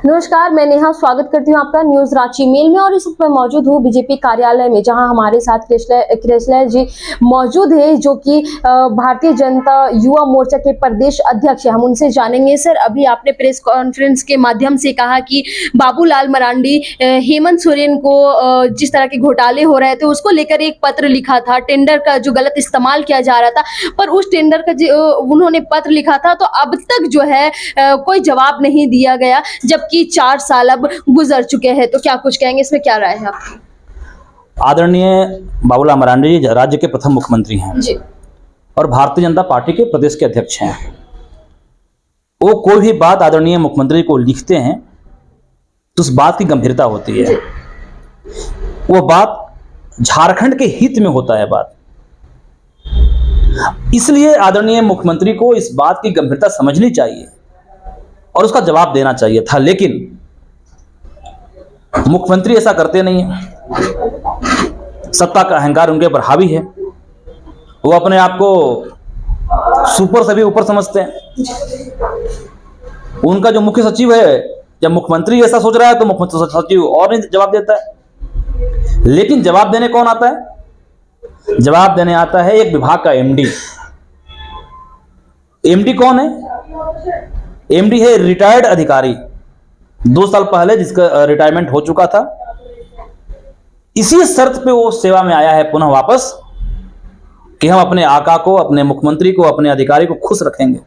नमस्कार, मैं नेहा स्वागत करती हूँ आपका न्यूज रांची मेल में। और इस वक्त मैं मौजूद हूँ बीजेपी कार्यालय में, जहां हमारे साथ कृष्णा जी मौजूद है, जो कि भारतीय जनता युवा मोर्चा के प्रदेश अध्यक्ष है। हम उनसे जानेंगे। सर, अभी आपने प्रेस कॉन्फ्रेंस के माध्यम से कहा कि बाबूलाल मरांडी हेमंत सोरेन को जिस तरह के घोटाले हो रहे थे उसको लेकर एक पत्र लिखा था, टेंडर का जो गलत इस्तेमाल किया जा रहा था, पर उस टेंडर का जो उन्होंने पत्र लिखा था तो अब तक जो है कोई जवाब नहीं दिया गया, जबकि 4 साल अब गुजर चुके हैं। तो क्या कुछ कहेंगे, इसमें क्या राय है आपकी? आदरणीय बाबूलाल मरांडी जी राज्य के प्रथम मुख्यमंत्री हैं जी, और भारतीय जनता पार्टी के प्रदेश के अध्यक्ष हैं। वो कोई भी बात आदरणीय मुख्यमंत्री को लिखते हैं तो उस बात की गंभीरता होती है। वो बात झारखंड के हित में होता है बात, इसलिए आदरणीय मुख्यमंत्री को इस बात की गंभीरता समझनी चाहिए और उसका जवाब देना चाहिए था, लेकिन मुख्यमंत्री ऐसा करते नहीं है। सत्ता का अहंकार उनके ऊपर हावी है। वो अपने आप को सुपर से भी ऊपर समझते हैं। उनका जो मुख्य सचिव है, जब मुख्यमंत्री ऐसा सोच रहा है तो मुख्य सचिव और नहीं जवाब देता है। लेकिन जवाब देने कौन आता है? जवाब देने आता है एक विभाग का एमडी। एमडी कौन है? एमडी है रिटायर्ड अधिकारी, 2 साल पहले जिसका रिटायरमेंट हो चुका था। इसी शर्त पे वो सेवा में आया है पुनः वापस कि हम अपने आका को, अपने मुख्यमंत्री को, अपने अधिकारी को खुश रखेंगे।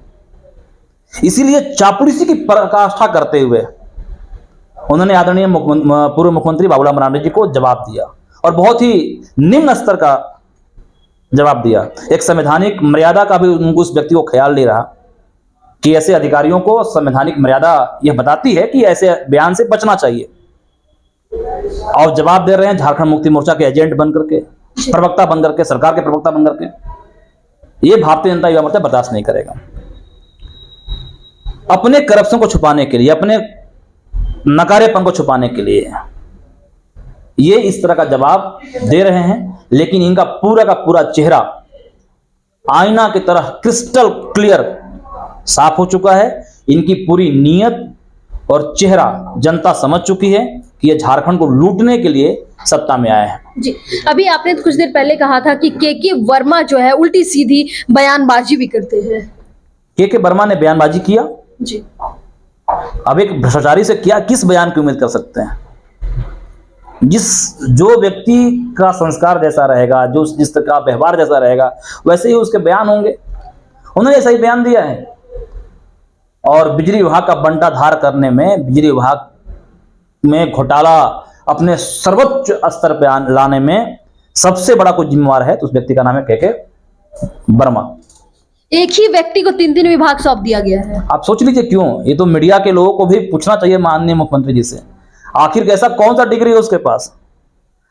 इसीलिए चापलूसी की पराकाष्ठा करते हुए उन्होंने आदरणीय पूर्व मुख्यमंत्री बाबूलाल मरांडी जी को जवाब दिया, और बहुत ही निम्न स्तर का जवाब दिया। एक संवैधानिक मर्यादा का भी उनको उस व्यक्ति को ख्याल नहीं रहा कि ऐसे अधिकारियों को संवैधानिक मर्यादा यह बताती है कि ऐसे बयान से बचना चाहिए, और जवाब दे रहे हैं झारखंड मुक्ति मोर्चा के एजेंट बनकर के, प्रवक्ता बनकर के, सरकार के प्रवक्ता बनकर के। ये भारतीय जनता युवा मोर्चा बर्दाश्त नहीं करेगा। अपने करप्शन को छुपाने के लिए, अपने नकारेपन को छुपाने के लिए ये इस तरह का जवाब दे रहे हैं, लेकिन इनका पूरा का पूरा चेहरा आईना की तरह क्रिस्टल क्लियर साफ हो चुका है। इनकी पूरी नीयत और चेहरा जनता समझ चुकी है कि ये झारखंड को लूटने के लिए सत्ता में आए हैं। जी, अभी आपने कुछ देर पहले कहा था कि के वर्मा जो है उल्टी सीधी बयानबाजी भी करते हैं। के वर्मा ने बयानबाजी किया जी। अब एक भ्रष्टाचारी से क्या किस बयान की उम्मीद कर सकते हैं? जो व्यक्ति का संस्कार जैसा रहेगा, जो जिस तरह का व्यवहार जैसा रहेगा, वैसे ही उसके बयान होंगे। उन्होंने ऐसा ही बयान दिया है। और बिजली विभाग का बंटाधार करने में, बिजली विभाग में घोटाला अपने सर्वोच्च स्तर पर लाने में सबसे बड़ा कोई जिम्मेवार है तो उस व्यक्ति का नाम है के वर्मा। एक ही व्यक्ति को 3 विभाग सौंप दिया गया है। आप सोच लीजिए क्यों? ये तो मीडिया के लोगों को भी पूछना चाहिए माननीय मुख्यमंत्री जी से, आखिर ऐसा कौन सा डिग्री है उसके पास,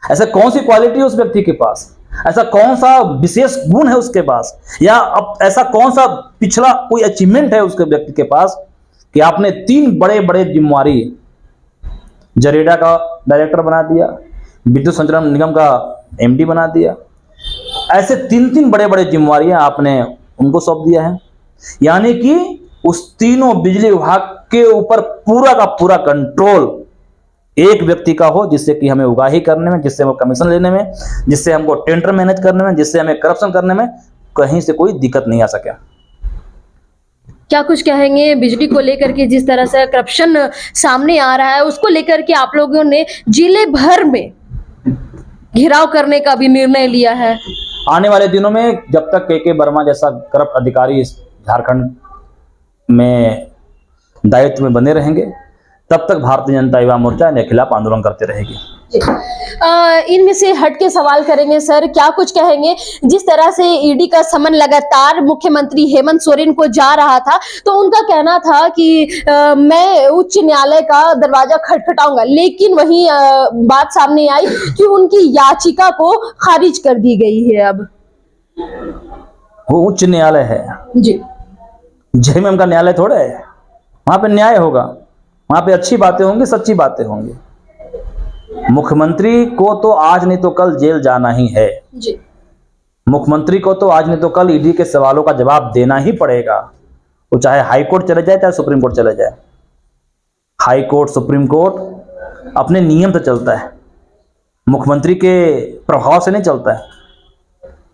ऐसा कौन सी क्वालिटी है उस व्यक्ति के पास, ऐसा कौन सा विशेष गुण है उसके पास, या अब ऐसा कौन सा पिछला कोई अचीवमेंट है उसके व्यक्ति के पास कि आपने 3 बड़े बड़े जिम्मेवारी, जरेडा का डायरेक्टर बना दिया, विद्युत संचरण निगम का एमडी बना दिया। ऐसे 3 बड़े बड़े जिम्मेवारियां आपने उनको सौंप दिया है। यानी कि उस तीनों बिजली विभाग के ऊपर पूरा का पूरा कंट्रोल एक व्यक्ति का हो, जिससे कि हमें उगाही करने में, जिससे हमें कमीशन लेने में, जिससे हमको टेंडर मैनेज करने में, जिससे हमें करप्शन करने में कहीं से कोई दिक्कत नहीं आ सके। क्या कुछ कहेंगे बिजली को लेकर के, जिस तरह से करप्शन सामने आ रहा है उसको लेकर के आप लोगों ने जिले भर में घेराव करने का भी निर्णय लिया है? आने वाले दिनों में जब तक के वर्मा जैसा करप्ट अधिकारी झारखंड में दायित्व में बने रहेंगे, तब तक भारतीय जनता युवा मोर्चा इनके खिलाफ आंदोलन करते रहेगी। इनमें से हट के सवाल करेंगे सर, क्या कुछ कहेंगे जिस तरह से ईडी का समन लगातार मुख्यमंत्री हेमंत सोरेन को जा रहा था, तो उनका कहना था कि मैं उच्च न्यायालय का दरवाजा खटखटाऊंगा, लेकिन वहीं बात सामने आई कि उनकी याचिका को खारिज कर दी गई है। अब वो उच्च न्यायालय है जी, जेएमएम का न्यायालय थोड़ा है। वहां पे न्याय होगा, वहां पे अच्छी बातें होंगी, सच्ची बातें होंगी। मुख्यमंत्री को तो आज नहीं तो कल जेल जाना ही है जी। मुख्यमंत्री को तो आज नहीं तो कल ईडी के सवालों का जवाब देना ही पड़ेगा, वो चाहे हाई कोर्ट चले जाए चाहे सुप्रीम कोर्ट चले जाए। हाई कोर्ट, सुप्रीम कोर्ट अपने नियम से चलता है, मुख्यमंत्री के प्रभाव से नहीं चलता है।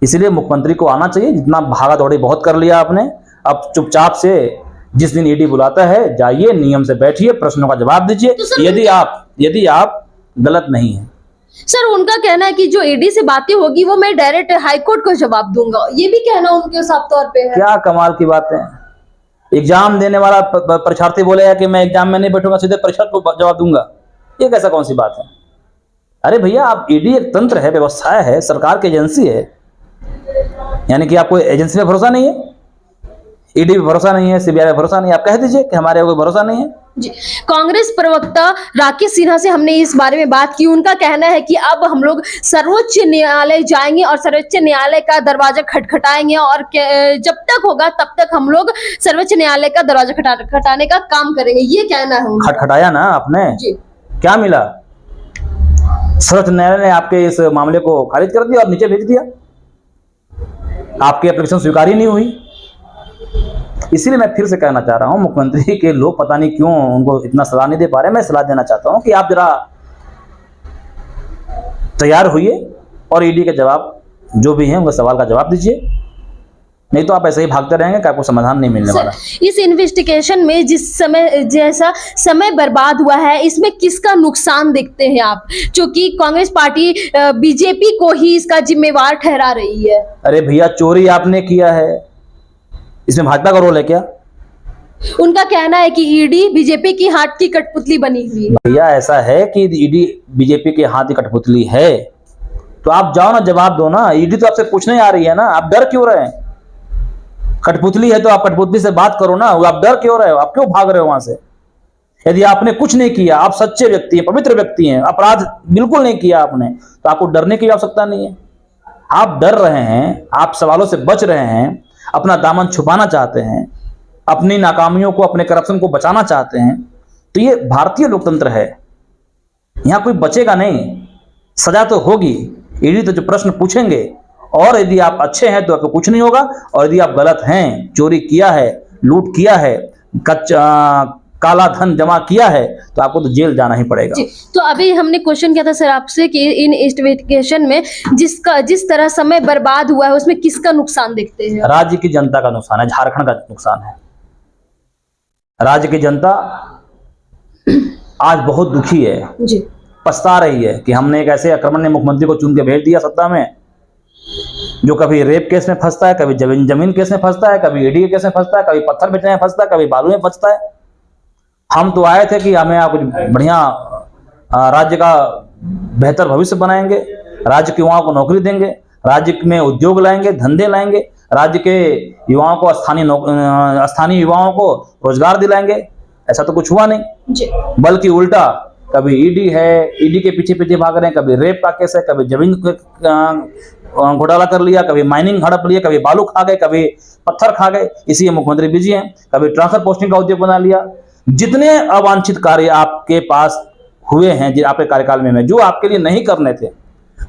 इसलिए मुख्यमंत्री को आना चाहिए। जितना भागा दौड़ी बहुत कर लिया आपने, अब चुपचाप से जिस दिन ईडी बुलाता है जाइए, नियम से बैठिए, प्रश्नों का जवाब दीजिए। तो यदि आप गलत नहीं है। सर, उनका कहना है कि जो ईडी से बातें होगी वो मैं डायरेक्ट हाईकोर्ट को जवाब दूंगा, ये भी कहना उनके साफ तौर पे है। क्या कमाल की बात है। एग्जाम देने वाला परीक्षार्थी बोलेगा कि मैं एग्जाम में नहीं बैठूंगा, सीधे परीक्षा को जवाब दूंगा, ये कैसा कौन सी बात है। अरे भैया, आप ईडी एक तंत्र है, व्यवस्था है, सरकार की एजेंसी है, यानी कि आपको एजेंसी पे भरोसा नहीं है, ईडी पे भरोसा नहीं है, सीबीआई पे भरोसा नहीं है, आप कह दीजिए कि हमारे कोई भरोसा नहीं है। जी, कांग्रेस प्रवक्ता राकेश सिन्हा से हमने इस बारे में बात की। उनका कहना है कि अब हम लोग सर्वोच्च न्यायालय जाएंगे और सर्वोच्च न्यायालय का दरवाजा खटखटाएंगे, और जब तक होगा तब तक हम लोग सर्वोच्च न्यायालय का दरवाजा खटखटाने का काम करेंगे, ये कहना है उनका। खटखटाया ना आपने जी, क्या क्या मिला? सर्वोच्च न्यायालय ने आपके इस मामले को खारिज कर दिया और नीचे भेज दिया, आपकी एप्लीकेशन स्वीकार ही नहीं हुई। इसीलिए मैं फिर से कहना चाह रहा हूं, मुख्यमंत्री के लोग पता नहीं क्यों उनको इतना सलाह नहीं दे पा रहे। मैं सलाह देना चाहता हूं कि आप जरा तैयार होइए और ईडी के जवाब जो भी हैं उनके सवाल का जवाब दीजिए, नहीं तो आप ऐसे ही भागते रहेंगे कि आपको समाधान नहीं मिलने वाला। इस इन्वेस्टिगेशन में जिस समय जैसा समय बर्बाद हुआ है, इसमें किसका नुकसान देखते हैं आप, क्योंकि कांग्रेस पार्टी बीजेपी को ही इसका जिम्मेवार ठहरा रही है। अरे भैया, चोरी आपने किया है, इसमें भाजपा का रोल है क्या? उनका कहना है कि ईडी बीजेपी की हाथ की कठपुतली बनी हुई है। भैया, ऐसा है कि ईडी बीजेपी के हाथ की कठपुतली है, तो आप जाओ ना, जवाब दो ना। ईडी तो आपसे पूछने आ रही है ना, आप डर क्यों रहे हैं? कठपुतली है तो आप कठपुतली से बात करो ना, आप डर क्यों रहे हो? आप क्यों भाग रहे हो वहां से? यदि आपने कुछ नहीं किया, आप सच्चे व्यक्ति हैं, पवित्र व्यक्ति हैं, अपराध बिल्कुल नहीं किया आपने, तो आपको डरने की आवश्यकता नहीं है। आप डर रहे हैं, आप सवालों से बच रहे हैं, अपना दामन छुपाना चाहते हैं, अपनी नाकामियों को, अपने करप्शन को बचाना चाहते हैं, तो ये भारतीय लोकतंत्र है, यहां कोई बचेगा नहीं, सजा तो होगी। ईडी तो जो प्रश्न पूछेंगे, और यदि आप अच्छे हैं तो आपको कुछ नहीं होगा, और यदि आप गलत हैं, चोरी किया है, लूट किया है, काला धन जमा किया है, तो आपको तो जेल जाना ही पड़ेगा। जी, तो अभी हमने क्वेश्चन किया था सर आपसे कि इन इन्वेस्टिगेशन में जिस तरह समय बर्बाद हुआ है उसमें किसका नुकसान देखते हैं? राज्य की जनता का नुकसान है, झारखंड का नुकसान है। राज्य की जनता आज बहुत दुखी है, जी, पछता रही है कि हमने एक ऐसे आक्रमण मुख्यमंत्री को चुन के भेज दिया सत्ता में, जो कभी रेप केस में फंसता है, कभी जमीन केस में फंसता है, कभी ईडी के केस में फंसता है, कभी पत्थर बेचने में फंसता है, कभी बालू में फंसता है। हम तो आए थे कि हमें आप कुछ बढ़िया राज्य का बेहतर भविष्य बनाएंगे, राज्य के युवाओं को नौकरी देंगे, राज्य में उद्योग लाएंगे, धंधे लाएंगे, राज्य के युवाओं को स्थानीय युवाओं को रोजगार दिलाएंगे। ऐसा तो कुछ हुआ नहीं जी, बल्कि उल्टा, कभी ईडी है, ईडी के पीछे पीछे भाग रहे हैं, कभी रेप का केस है, कभी जमीन घोटाला कर लिया, कभी माइनिंग हड़प लिया, कभी बालू खा गए, कभी पत्थर खा गए, इसी मुख्यमंत्री बिजी हैं, कभी ट्रांसफर पोस्टिंग का उद्योग बना लिया। जितने अवांछित कार्य आपके पास हुए हैं जो आपके कार्यकाल में, जो आपके लिए नहीं करने थे,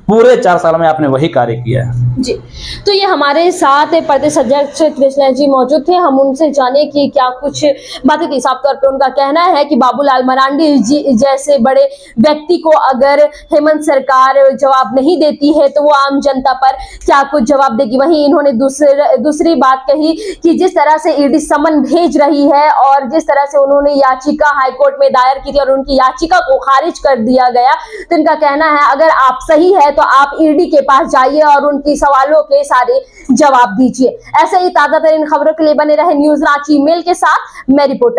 पूरे 4 साल में आपने वही कार्य किया है। जी, तो ये हमारे साथ प्रदेश अध्यक्ष कृष्णा जी मौजूद थे। हम उनसे जाने कि क्या कुछ बातें थी। साफ तौर पे उनका कहना है कि बाबूलाल मरांडी जी जैसे बड़े व्यक्ति को अगर हेमंत सरकार जवाब नहीं देती है तो वो आम जनता पर क्या कुछ जवाब देगी। वहीं इन्होंने दूसरी बात कही कि जिस तरह से ईडी समन भेज रही है और जिस तरह से उन्होंने याचिका हाईकोर्ट में दायर की थी और उनकी याचिका को खारिज कर दिया गया, तो इनका कहना है अगर आप सही है तो आप ईडी के पास जाइए और उनकी सवालों के सारे जवाब दीजिए। ऐसे ही ताजा तरीन खबरों के लिए बने रहे न्यूज रांची मेल के साथ। मैं रिपोर्टर